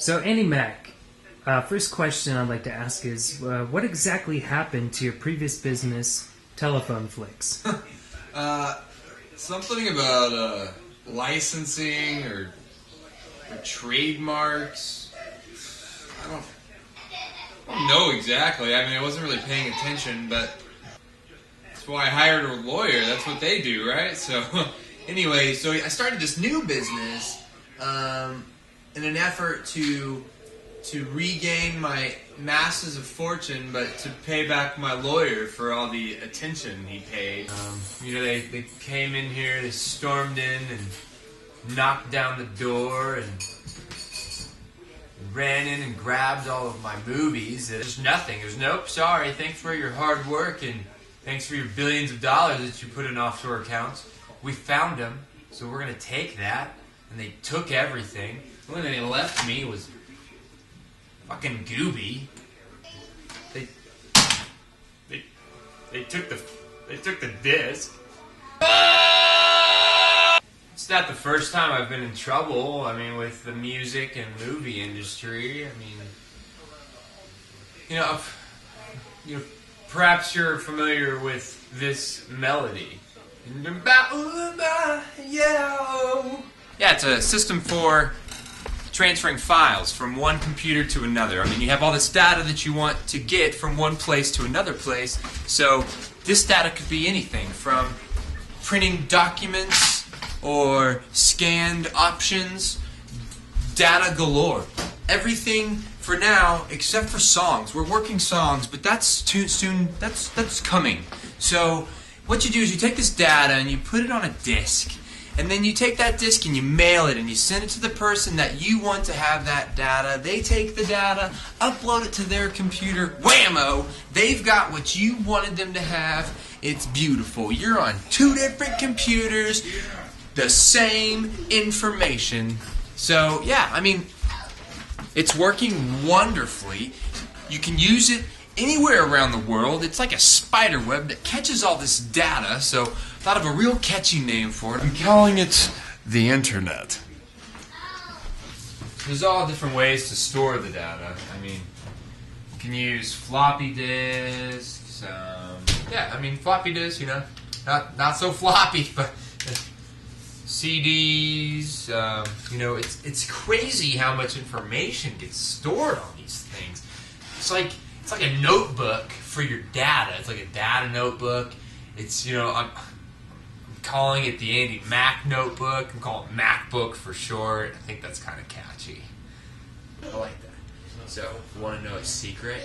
So, Andy Mac, first question I'd like to ask is, what exactly happened to your previous business, Telephone Flix? Something about licensing or trademarks. I don't know exactly. I mean, I wasn't really paying attention, but that's why I hired a lawyer. That's what they do, right? So, anyway, so I started this new business in an effort to regain my masses of fortune, but to pay back my lawyer for all the attention he paid. They came in here, they stormed in and knocked down the door and ran in and grabbed all of my movies. There's nothing. There's nope, sorry, thanks for your hard work and thanks for your billions of dollars that you put in offshore accounts. We found them, so we're going to take that. And they took everything. The only thing they left me was fucking Gooby. They took the disc. It's not the first time I've been in trouble. I mean, with the music and movie industry. I mean, perhaps you're familiar with this melody. Yeah, it's a system for transferring files from one computer to another. I mean, you have all this data that you want to get from one place to another place. So this data could be anything from printing documents or scanned options, data galore. Everything for now except for songs. We're working songs, but that's too soon. That's coming. So what you do is you take this data and you put it on a disk. And then you take that disk and you mail it and you send it to the person that you want to have that data. They take the data, upload it to their computer, whammo! They've got what you wanted them to have. It's beautiful. You're on two different computers, the same information. So, yeah, I mean, it's working wonderfully. You can use it anywhere around the world. It's like a spider web that catches all this data, so thought of a real catchy name for it. I'm calling it the Internet. There's all different ways to store the data. I mean, you can use floppy disks. Floppy disks, not so floppy, but CDs. It's crazy how much information gets stored on these things. It's like a notebook for your data. It's like a data notebook. It's, I'm calling it the Andy Mac notebook. I'm calling it MacBook for short. I think that's kind of catchy. I like that. So, you want to know a secret?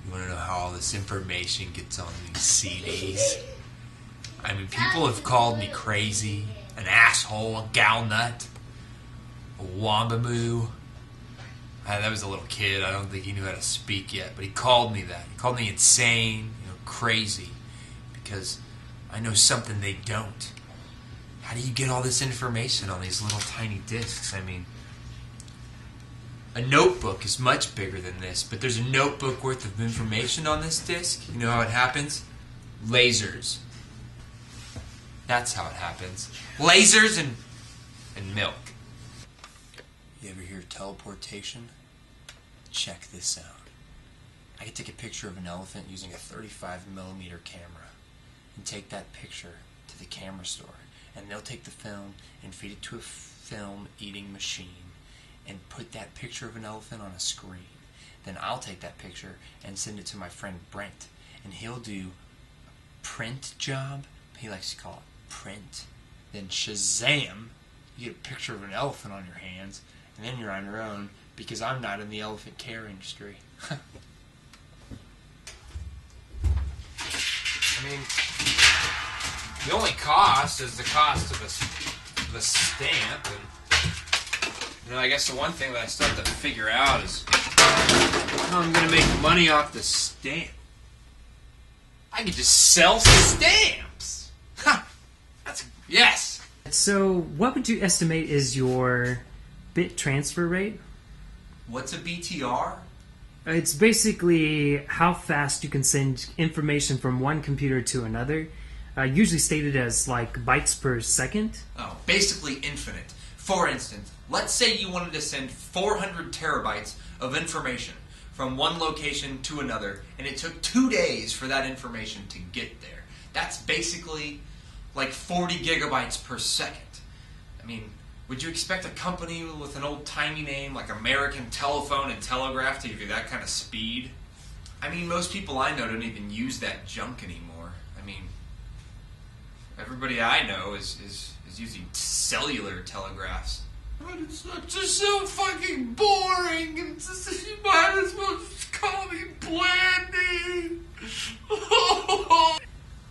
You want to know how all this information gets on these CDs? I mean, people have called me crazy, an asshole, a gal nut, a wambamoo. That was a little kid. I don't think he knew how to speak yet, but he called me that. He called me insane, crazy, because I know something they don't. How do you get all this information on these little tiny discs? I mean, a notebook is much bigger than this, but there's a notebook worth of information on this disc. You know how it happens? Lasers. That's how it happens. Lasers and milk. You ever hear teleportation? Check this out. I could take a picture of an elephant using a 35mm camera and take that picture to the camera store, and they'll take the film and feed it to a film eating machine and put that picture of an elephant on a screen. Then I'll take that picture and send it to my friend Brent, and he'll do a print job. He likes to call it print. Then Shazam, you get a picture of an elephant on your hands, and then you're on your own, because I'm not in the elephant care industry. I mean, the only cost is the cost of a stamp, and I guess the one thing that I started to figure out is how I'm going to make money off the stamp. I could just sell some stamps. Yes. So, what would you estimate is your bit transfer rate? What's a BTR? It's basically how fast you can send information from one computer to another, usually stated as like bytes per second. Oh, basically infinite. For instance, let's say you wanted to send 400 terabytes of information from one location to another, and it took 2 days for that information to get there. That's basically like 40 gigabytes per second. I mean, would you expect a company with an old-timey name like American Telephone and Telegraph to give you that kind of speed? I mean, most people I know don't even use that junk anymore. I mean, everybody I know is using cellular telegraphs. But it's just so fucking boring. And you might as well just call me Blandy.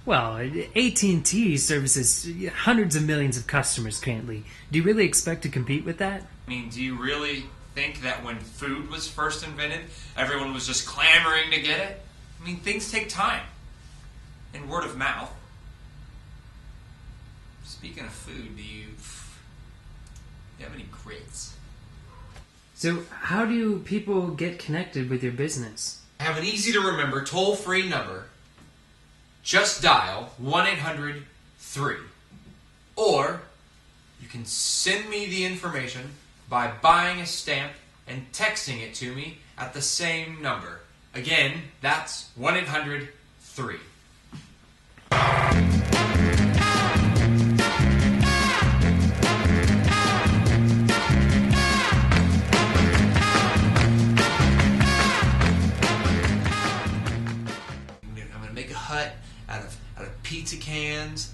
Well, AT&T services hundreds of millions of customers currently. Do you really expect to compete with that? I mean, do you really think that when food was first invented, everyone was just clamoring to get it? I mean, things take time. And word of mouth. Speaking of food, do you have any grits? So how do people get connected with your business? I have an easy-to-remember toll-free number. Just dial 1-800-3. Or you can send me the information by buying a stamp and texting it to me at the same number. Again, that's 1-800-3. I'm gonna make a hut out of pizza cans